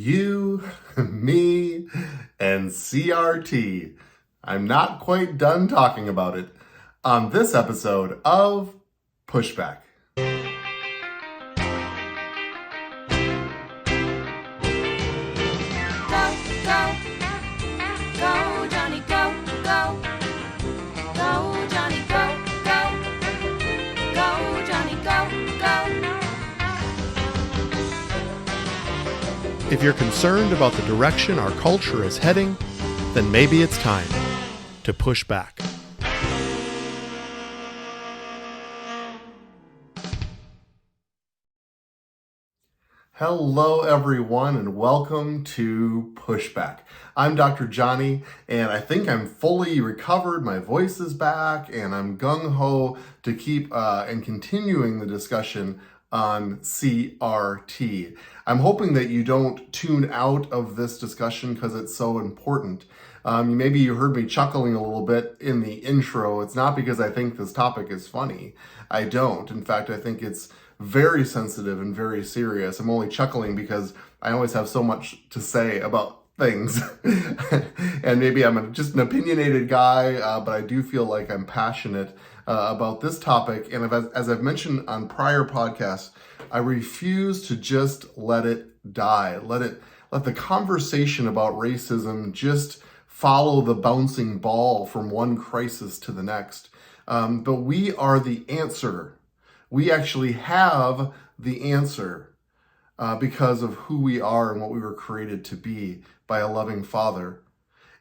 You, me, and CRT. I'm not quite done talking about it on this episode of Pushback. Go, Jonny, go, go. Go, Jonny, go, go. Go, Jonny, go, go. If you're concerned about the direction our culture is heading, then maybe it's time to push back. Hello, everyone, and welcome to Pushback. I'm Dr. Jonny, and I think I'm fully recovered. My voice is back, and I'm gung-ho to keep and continuing the discussion on CRT. I'm hoping that you don't tune out of this discussion because it's so important. Maybe you heard me chuckling a little bit in the intro. It's not because I think this topic is funny. I don't. In fact, I think it's very sensitive and very serious. I'm only chuckling because I always have so much to say about things. And maybe I'm just an opinionated guy, but I do feel like I'm passionate about this topic. And as I've mentioned on prior podcasts, I refuse to just let it die. Let the conversation about racism just follow the bouncing ball from one crisis to the next. But we are the answer. We actually have the answer because of who we are and what we were created to be by a loving Father.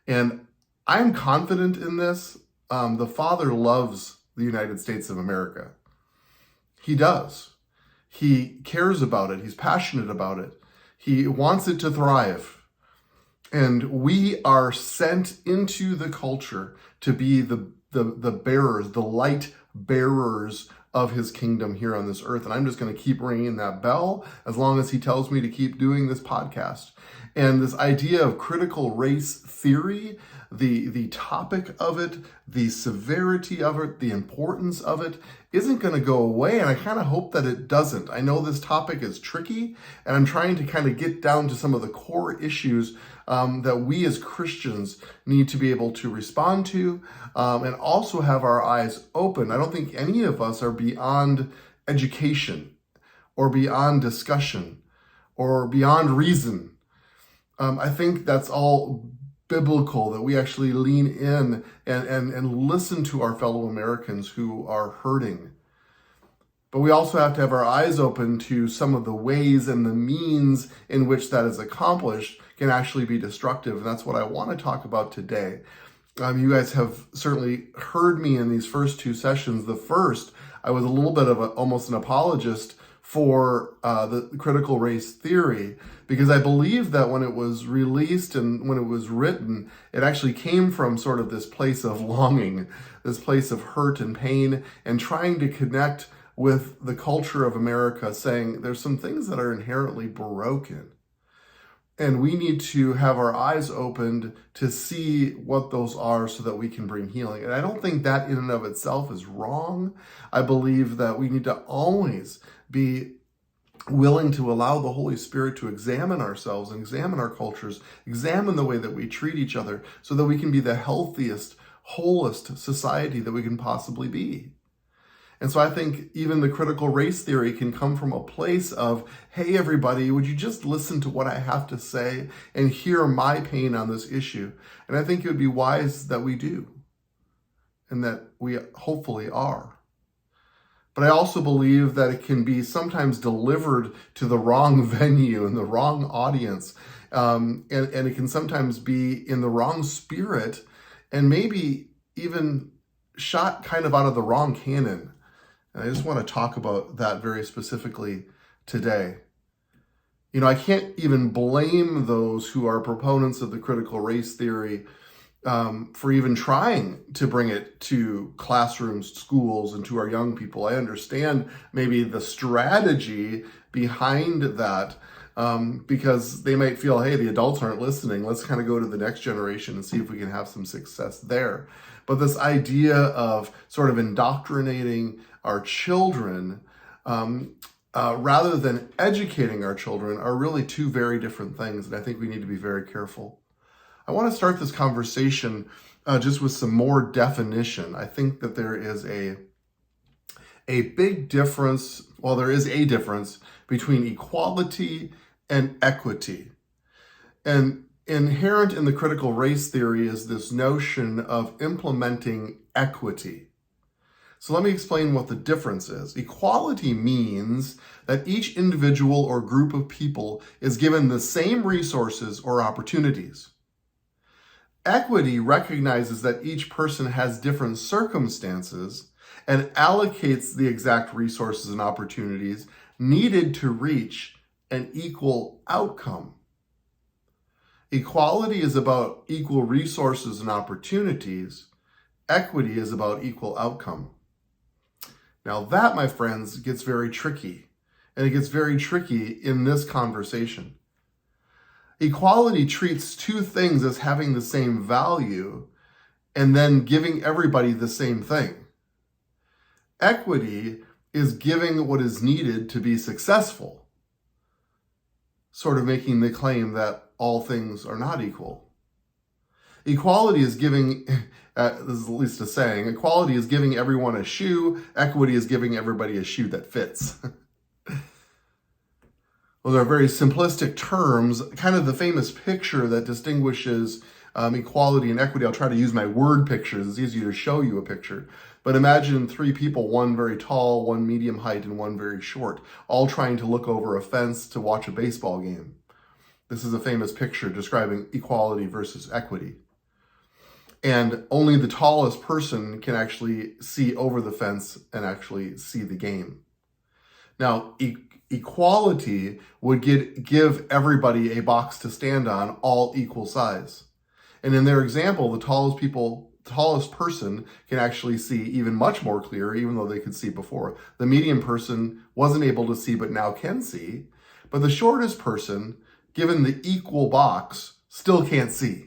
And I'm confident in this. The Father loves the United States of America. He does. He cares about it. He's passionate about it. He wants it to thrive. And we are sent into the culture to be the bearers, the light bearers of his kingdom here on this earth. And I'm just going to keep ringing that bell as long as he tells me to keep doing this podcast. And this idea of critical race theory, the topic of it, the severity of it, the importance of it isn't going to go away. And I kind of hope that it doesn't. I know this topic is tricky, and I'm trying to kind of get down to some of the core issues that we as Christians need to be able to respond to and also have our eyes open. I don't think any of us are beyond education or beyond discussion or beyond reason. I think that's all biblical, that we actually lean in and listen to our fellow Americans who are hurting. But we also have to have our eyes open to some of the ways and the means in which that is accomplished can actually be destructive. And that's what I want to talk about today. You guys have certainly heard me in these first two sessions. The first, I was a little bit of almost an apologist for the critical race theory, because I believe that when it was released and when it was written, it actually came from sort of this place of longing, this place of hurt and pain, and trying to connect with the culture of America, saying there's some things that are inherently broken. And we need to have our eyes opened to see what those are so that we can bring healing. And I don't think that in and of itself is wrong. I believe that we need to always be willing to allow the Holy Spirit to examine ourselves and examine our cultures, examine the way that we treat each other so that we can be the healthiest, wholest society that we can possibly be. And so I think even the critical race theory can come from a place of, hey, everybody, would you just listen to what I have to say and hear my pain on this issue? And I think it would be wise that we do, and that we hopefully are. But I also believe that it can be sometimes delivered to the wrong venue and the wrong audience. And it can sometimes be in the wrong spirit and maybe even shot kind of out of the wrong cannon. And I just want to talk about that very specifically today. You know, I can't even blame those who are proponents of the critical race theory for even trying to bring it to classrooms, schools, and to our young people. I understand maybe the strategy behind that because they might feel, hey, the adults aren't listening. Let's kind of go to the next generation and see if we can have some success there. But this idea of sort of indoctrinating our children rather than educating our children are really two very different things, and I think we need to be very careful. I want to start this conversation just with some more definition. I think that there is a big difference, well, there is a difference between equality and equity. And inherent in the critical race theory is this notion of implementing equity. So let me explain what the difference is. Equality means that each individual or group of people is given the same resources or opportunities. Equity recognizes that each person has different circumstances and allocates the exact resources and opportunities needed to reach an equal outcome. Equality is about equal resources and opportunities. Equity is about equal outcome. Now that, my friends, gets very tricky, and it gets very tricky in this conversation. Equality treats two things as having the same value and then giving everybody the same thing. Equity is giving what is needed to be successful, sort of making the claim that all things are not equal. Equality is giving, this is at least a saying, equality is giving everyone a shoe, equity is giving everybody a shoe that fits. Well, they're very simplistic terms, kind of the famous picture that distinguishes equality and equity. I'll try to use my word pictures. It's easier to show you a picture. But imagine three people, one very tall, one medium height, and one very short, all trying to look over a fence to watch a baseball game. This is a famous picture describing equality versus equity. And only the tallest person can actually see over the fence and actually see the game. Now, equality would give everybody a box to stand on, all equal size. And in their example, the tallest person can actually see even much more clear, even though they could see before. The medium person wasn't able to see, but now can see. But the shortest person, given the equal box, still can't see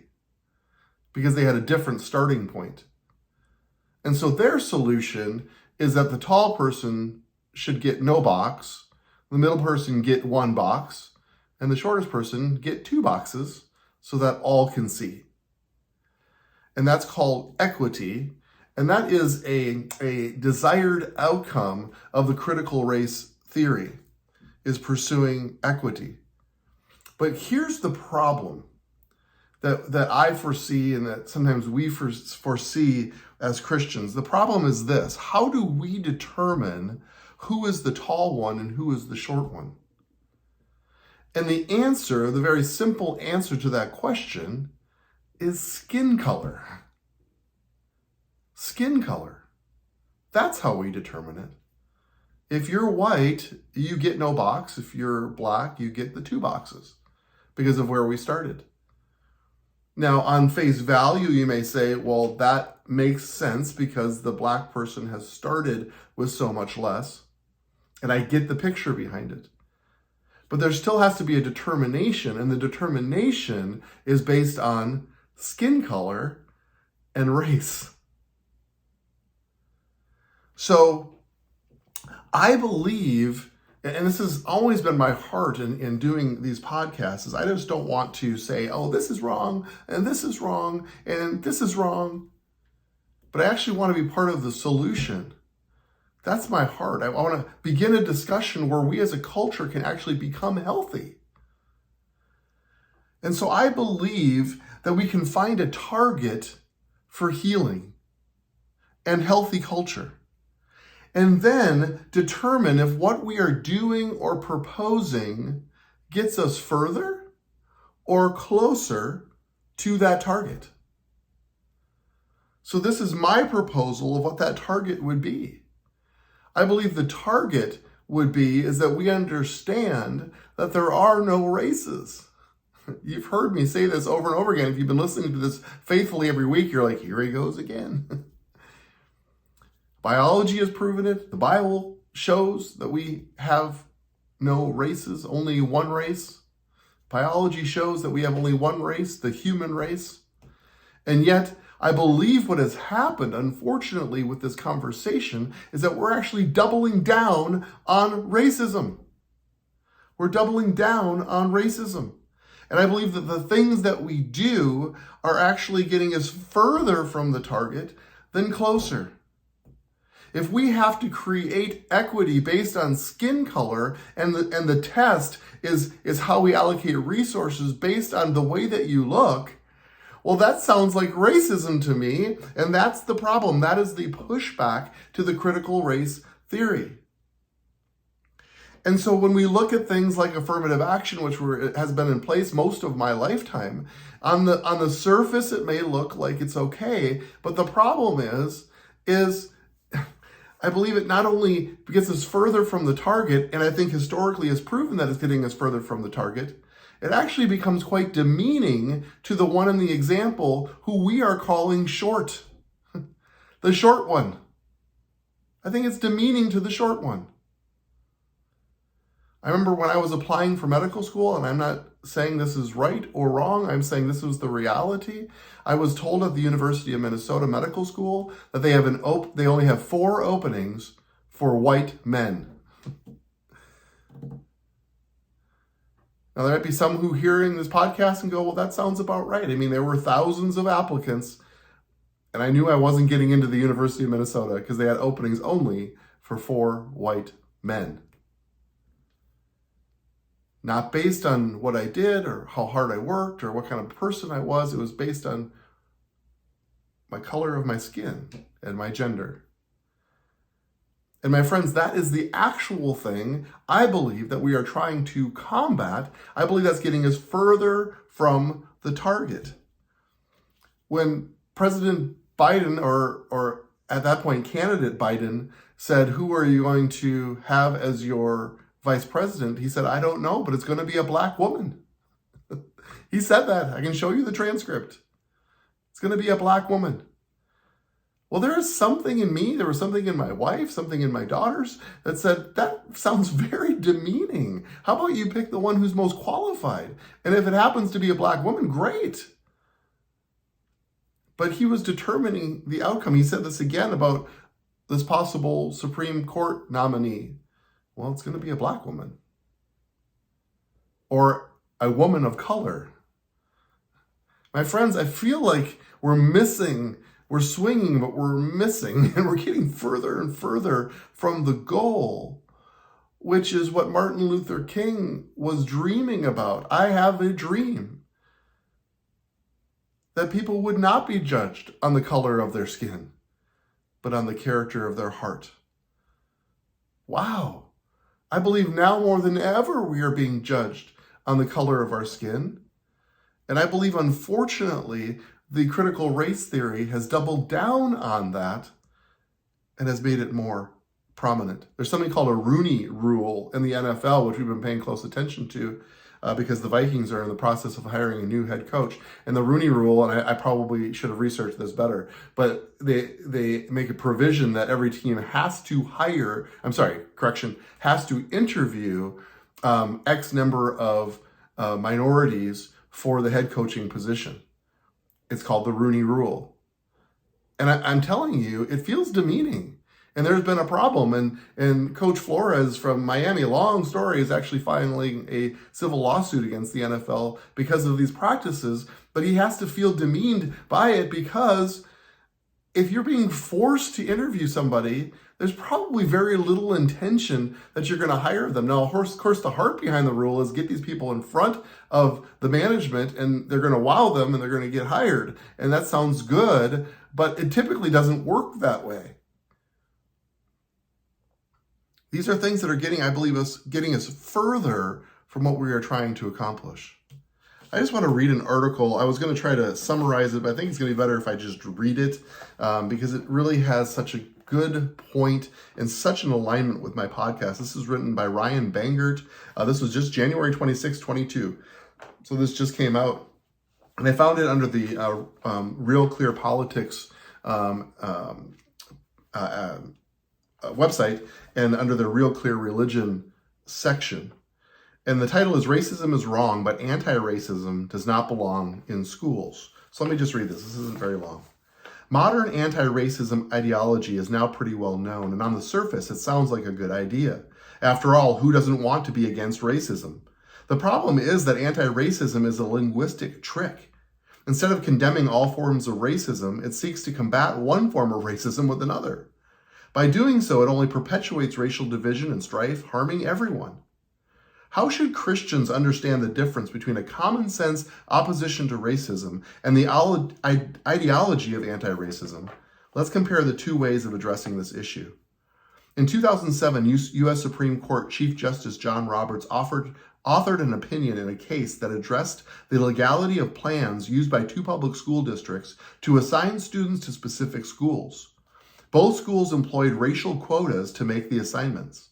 because they had a different starting point. And so their solution is that the tall person should get no box, the middle person get one box, and the shortest person get two boxes so that all can see. And that's called equity, and that is a desired outcome of the critical race theory, is pursuing equity. But here's the problem that I foresee and that sometimes we foresee as Christians. The problem is this: how do we determine who is the tall one and who is the short one? And the answer, the very simple answer to that question, is skin color. Skin color. That's how we determine it. If you're white, you get no box. If you're black, you get the two boxes because of where we started. Now, on face value, you may say, well, that makes sense because the black person has started with so much less, and I get the picture behind it. But there still has to be a determination, and the determination is based on skin color and race. So I believe, and this has always been my heart in doing these podcasts, is I just don't want to say, oh, this is wrong, and this is wrong, and this is wrong. But I actually want to be part of the solution. That's my heart. I want to begin a discussion where we as a culture can actually become healthy. And so I believe that we can find a target for healing and healthy culture, and then determine if what we are doing or proposing gets us further or closer to that target. So this is my proposal of what that target would be. I believe the target would be is that we understand that there are no races. You've heard me say this over and over again. If you've been listening to this faithfully every week, you're like, here he goes again. Biology has proven it. The Bible shows that we have no races, only one race. Biology shows that we have only one race, the human race. And yet, I believe what has happened, unfortunately, with this conversation is that we're actually doubling down on racism. We're doubling down on racism. And I believe that the things that we do are actually getting us further from the target than closer. If we have to create equity based on skin color and the test is how we allocate resources based on the way that you look, well, that sounds like racism to me, and that's the problem. That is the pushback to the critical race theory. And so when we look at things like affirmative action, which has been in place most of my lifetime, on the surface it may look like it's okay, but the problem is I believe it not only gets us further from the target, and I think historically has proven that it's getting us further from the target, it actually becomes quite demeaning to the one in the example who we are calling short. The short one. I think it's demeaning to the short one. I remember when I was applying for medical school, and I'm not saying this is right or wrong, I'm saying this was the reality. I was told at the University of Minnesota Medical School that they only have 4 openings for white men. Now, there might be some who hearing this podcast and go, well, that sounds about right. I mean, there were thousands of applicants, and I knew I wasn't getting into the University of Minnesota because they had openings only for 4 white men. Not based on what I did or how hard I worked or what kind of person I was. It was based on my color of my skin and my gender. And my friends, that is the actual thing I believe that we are trying to combat. I believe that's getting us further from the target. When President Biden, or at that point candidate Biden, said, who are you going to have as your vice president? He said, I don't know, but it's going to be a black woman. He said that. I can show you the transcript. It's going to be a black woman. Well, there is something in me, there was something in my wife, something in my daughters that said, that sounds very demeaning. How about you pick the one who's most qualified? And if it happens to be a black woman, great. But he was determining the outcome. He said this again about this possible Supreme Court nominee. Well, it's going to be a black woman. Or a woman of color. My friends, I feel like we're swinging, but we're missing, and we're getting further and further from the goal, which is what Martin Luther King was dreaming about. I have a dream that people would not be judged on the color of their skin, but on the character of their heart. Wow. I believe now more than ever we are being judged on the color of our skin. And I believe, unfortunately, the critical race theory has doubled down on that and has made it more prominent. There's something called a Rooney Rule in the NFL, which we've been paying close attention to because the Vikings are in the process of hiring a new head coach. And the Rooney Rule, and I probably should have researched this better, but they make a provision that every team has to interview X number of minorities for the head coaching position. It's called the Rooney Rule. And I'm telling you, it feels demeaning. And there's been a problem. And Coach Flores from Miami, long story, is actually filing a civil lawsuit against the NFL because of these practices. But he has to feel demeaned by it because if you're being forced to interview somebody, there's probably very little intention that you're going to hire them. Now, of course, the heart behind the rule is get these people in front of the management and they're going to wow them and they're going to get hired. And that sounds good, but it typically doesn't work that way. These are things that are getting us further from what we are trying to accomplish. I just want to read an article. I was going to try to summarize it, but I think it's going to be better if I just read it because it really has such a good point and such an alignment with my podcast. This is written by Ryan Bangert. This was just January 26, 22. So this just came out. And I found it under the Real Clear Politics website and under the Real Clear Religion section. And the title is Racism is Wrong, but Anti-Racism Does Not Belong in Schools. So let me just read this. This isn't very long. Modern anti-racism ideology is now pretty well known, and on the surface, it sounds like a good idea. After all, who doesn't want to be against racism? The problem is that anti-racism is a linguistic trick. Instead of condemning all forms of racism, it seeks to combat one form of racism with another. By doing so, it only perpetuates racial division and strife, harming everyone. How should Christians understand the difference between a common sense opposition to racism and the ideology of anti-racism? Let's compare the two ways of addressing this issue. In 2007, U.S. Supreme Court Chief Justice John Roberts authored an opinion in a case that addressed the legality of plans used by two public school districts to assign students to specific schools. Both schools employed racial quotas to make the assignments.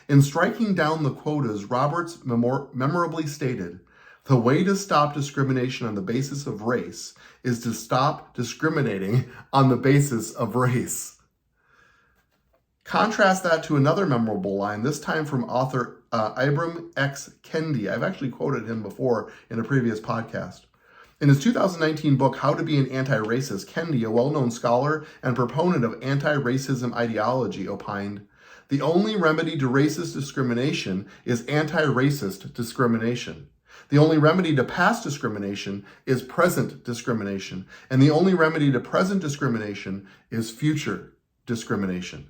In striking down the quotas, Roberts memorably stated, "The way to stop discrimination on the basis of race is to stop discriminating on the basis of race." Contrast that to another memorable line, this time from author Ibram X. Kendi. I've actually quoted him before in a previous podcast. In his 2019 book, How to Be an Anti-Racist, Kendi, a well-known scholar and proponent of anti-racism ideology, opined, "The only remedy to racist discrimination is anti-racist discrimination. The only remedy to past discrimination is present discrimination. And the only remedy to present discrimination is future discrimination."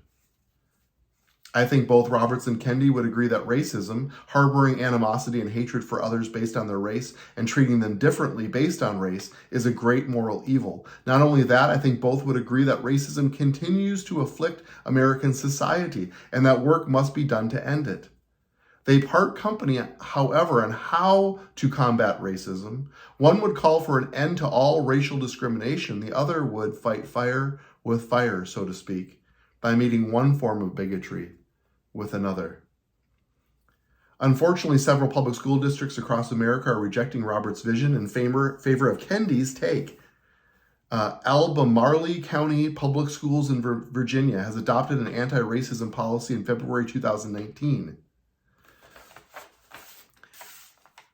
I think both Roberts and Kendi would agree that racism, harboring animosity and hatred for others based on their race and treating them differently based on race, is a great moral evil. Not only that, I think both would agree that racism continues to afflict American society and that work must be done to end it. They part company, however, on how to combat racism. One would call for an end to all racial discrimination. The other would fight fire with fire, so to speak, by meeting one form of bigotry with another. Unfortunately, several public school districts across America are rejecting Roberts' vision in favor of Kendi's take. Albemarle County Public Schools in Virginia has adopted an anti-racism policy in February 2019.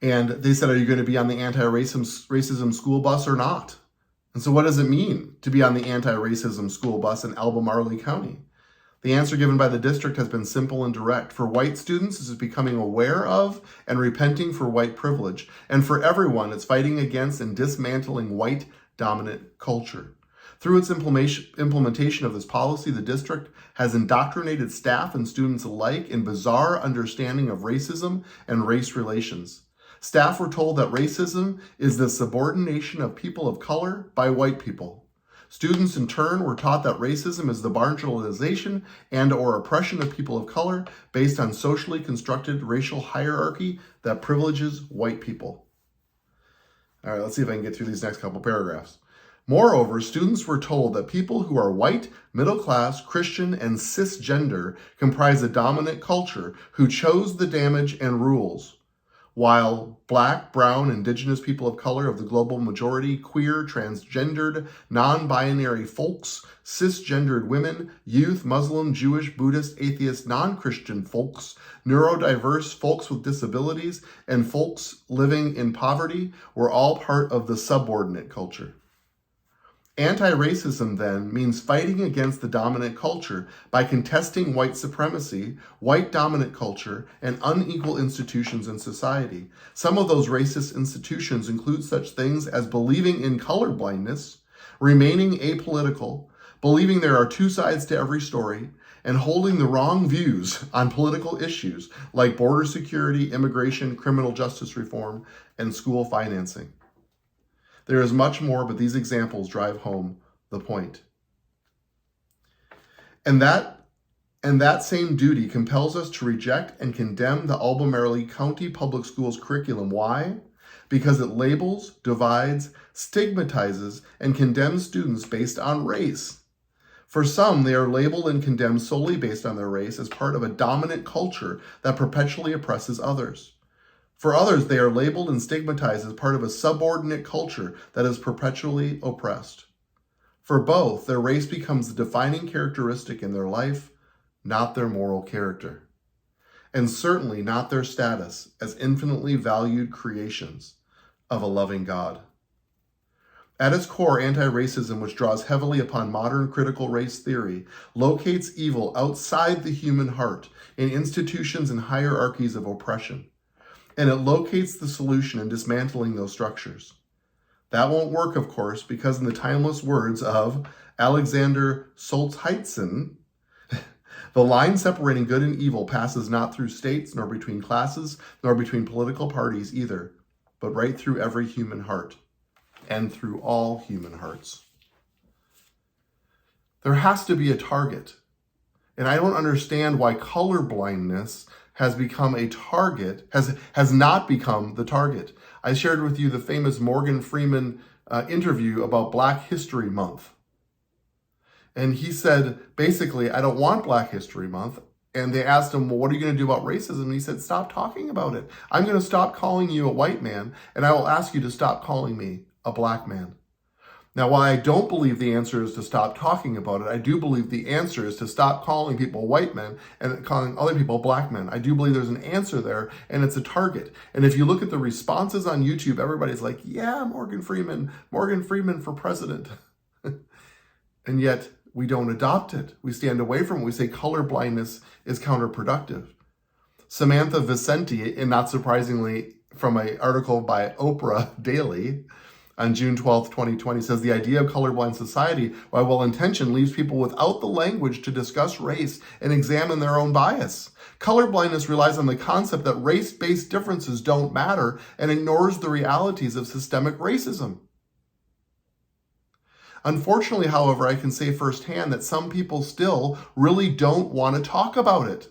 And they said, are you going to be on the anti-racism school bus or not? And so what does it mean to be on the anti-racism school bus in Albemarle County? The answer given by the district has been simple and direct. For white students, this is becoming aware of and repenting for white privilege. And for everyone, it's fighting against and dismantling white dominant culture. Through its implementation of this policy, the district has indoctrinated staff and students alike in bizarre understanding of racism and race relations. Staff were told that racism is the subordination of people of color by white people. Students, in turn, were taught that racism is the marginalization and or oppression of people of color based on socially constructed racial hierarchy that privileges white people. All right, let's see if I can get through these next couple paragraphs. Moreover, students were told that people who are white, middle class, Christian, and cisgender comprise a dominant culture who chose the damage and rules, while black, brown, indigenous people of color of the global majority, queer, transgendered, non-binary folks, cisgendered women, youth, Muslim, Jewish, Buddhist, atheist, non-Christian folks, neurodiverse folks with disabilities, and folks living in poverty were all part of the subordinate culture. Anti-racism, then, means fighting against the dominant culture by contesting white supremacy, white dominant culture, and unequal institutions in society. Some of those racist institutions include such things as believing in colorblindness, remaining apolitical, believing there are two sides to every story, and holding the wrong views on political issues like border security, immigration, criminal justice reform, and school financing. There is much more, but these examples drive home the point. And that same duty compels us to reject and condemn the Albemarle County Public Schools curriculum. Why? Because it labels, divides, stigmatizes, and condemns students based on race. For some, they are labeled and condemned solely based on their race as part of a dominant culture that perpetually oppresses others. For others, they are labeled and stigmatized as part of a subordinate culture that is perpetually oppressed. For both, their race becomes the defining characteristic in their life, not their moral character. and certainly not their status as infinitely valued creations of a loving God. At its core, anti-racism, which draws heavily upon modern critical race theory, locates evil outside the human heart in institutions and hierarchies of oppression. And it locates the solution in dismantling those structures. That won't work, of course, because in the timeless words of Alexander Solzhenitsyn, the line separating good and evil passes not through states, nor between classes, nor between political parties either, but right through every human heart, and through all human hearts. There has to be a target. And I don't understand why colorblindness has become a target, has not become the target. I shared with you the famous Morgan Freeman interview about Black History Month. And he said, basically, I don't want Black History Month. And they asked him, well, what are you going to do about racism? And he said, stop talking about it. I'm going to stop calling you a white man, and I will ask you to stop calling me a black man. Now, while I don't believe the answer is to stop talking about it, I do believe the answer is to stop calling people white men and calling other people black men. I do believe there's an answer there, and it's a target. And if you look at the responses on YouTube, everybody's like, yeah, Morgan Freeman for president. And yet we don't adopt it. We stand away from it. We say colorblindness is counterproductive. Samantha Vicente, and not surprisingly from an article by Oprah Daily, on June 12th, 2020, says the idea of colorblind society, while well-intentioned, leaves people without the language to discuss race and examine their own bias. Colorblindness relies on the concept that race-based differences don't matter and ignores the realities of systemic racism. Unfortunately, however, I can say firsthand that some people still really don't want to talk about it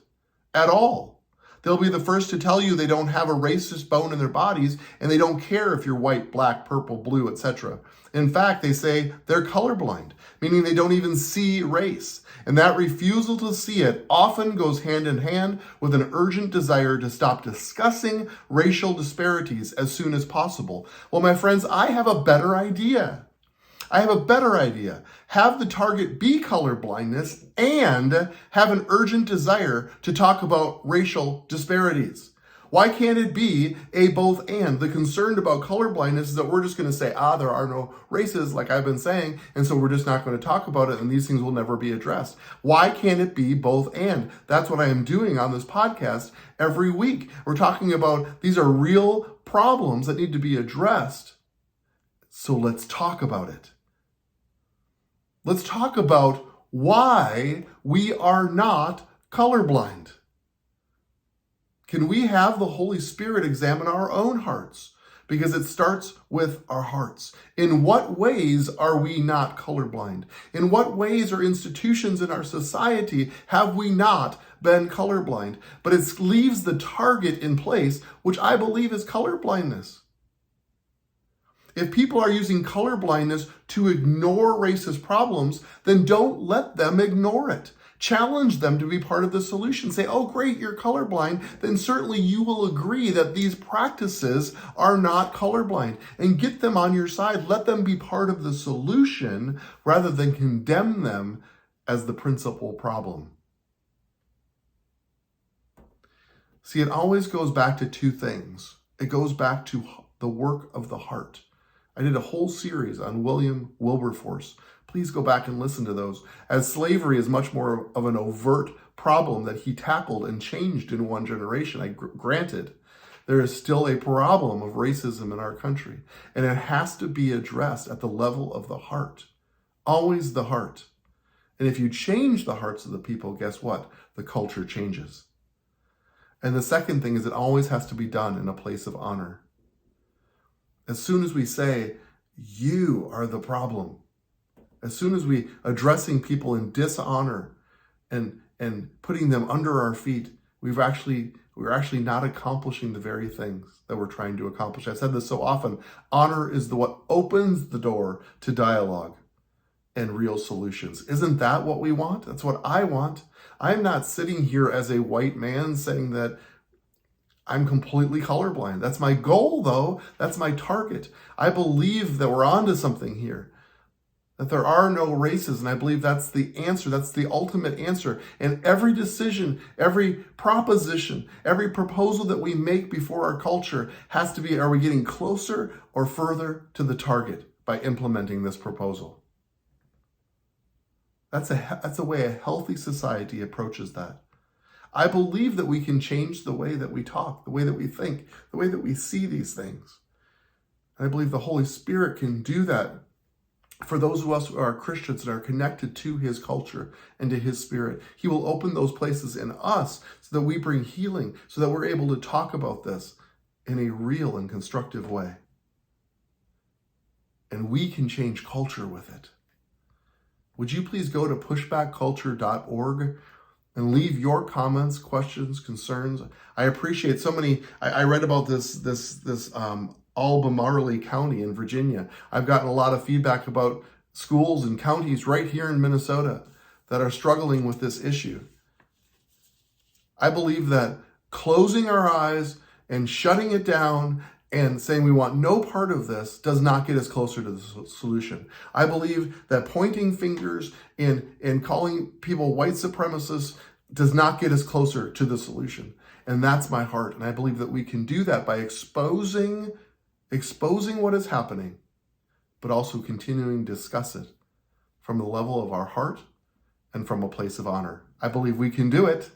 at all. They'll be the first to tell you they don't have a racist bone in their bodies, and they don't care if you're white, black, purple, blue, etc. In fact, they say they're colorblind, meaning they don't even see race. And that refusal to see it often goes hand in hand with an urgent desire to stop discussing racial disparities as soon as possible. Well, my friends, I have a better idea. Have the target be colorblindness and have an urgent desire to talk about racial disparities. Why can't it be a both and? The concern about colorblindness is that we're just going to say, there are no races, like I've been saying, and so we're just not going to talk about it, and these things will never be addressed. Why can't it be both and? That's what I am doing on this podcast every week. We're talking about these are real problems that need to be addressed. So let's talk about it. Let's talk about why we are not colorblind. Can we have the Holy Spirit examine our own hearts? Because it starts with our hearts. In what ways are we not colorblind? In what ways or institutions in our society have we not been colorblind? But it leaves the target in place, which I believe is colorblindness. If people are using colorblindness to ignore racist problems, then don't let them ignore it. Challenge them to be part of the solution. Say, oh, great, you're colorblind. Then certainly you will agree that these practices are not colorblind. And get them on your side. Let them be part of the solution rather than condemn them as the principal problem. See, it always goes back to two things. It goes back to the work of the heart. I did a whole series on William Wilberforce. Please go back and listen to those, as slavery is much more of an overt problem that he tackled and changed in one generation. Granted, there is still a problem of racism in our country, and it has to be addressed at the level of the heart. Always the heart. And if you change the hearts of the people, guess what? The culture changes. And the second thing is it always has to be done in a place of honor. As soon as we say, you are the problem, as soon as we addressing people in dishonor and putting them under our feet, we're actually not accomplishing the very things that we're trying to accomplish. I've said this so often. Honor is what opens the door to dialogue and real solutions. Isn't that what we want? That's what I want. I'm not sitting here as a white man saying that I'm completely colorblind. That's my goal, though. That's my target. I believe that we're onto something here. that there are no races, and I believe that's the answer. That's the ultimate answer. And every decision, every proposition, every proposal that we make before our culture has to be, are we getting closer or further to the target by implementing this proposal? That's a way a healthy society approaches that. I believe that we can change the way that we talk, the way that we think, the way that we see these things. And I believe the Holy Spirit can do that for those of us who are Christians and are connected to his culture and to his spirit. He will open those places in us so that we bring healing, so that we're able to talk about this in a real and constructive way. And we can change culture with it. Would you please go to pushbackculture.org and leave your comments, questions, concerns? I appreciate so many. I read about this Albemarle County in Virginia. I've gotten a lot of feedback about schools and counties right here in Minnesota that are struggling with this issue. I believe that closing our eyes and shutting it down and saying we want no part of this does not get us closer to the solution. I believe that pointing fingers and calling people white supremacists does not get us closer to the solution. And that's my heart. And I believe that we can do that by exposing what is happening, but also continuing to discuss it from the level of our heart and from a place of honor. I believe we can do it.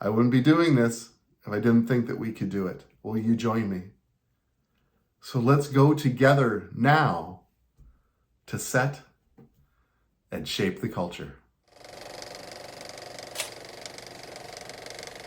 I wouldn't be doing this if I didn't think that we could do it. Will you join me? So let's go together now to set and shape the culture.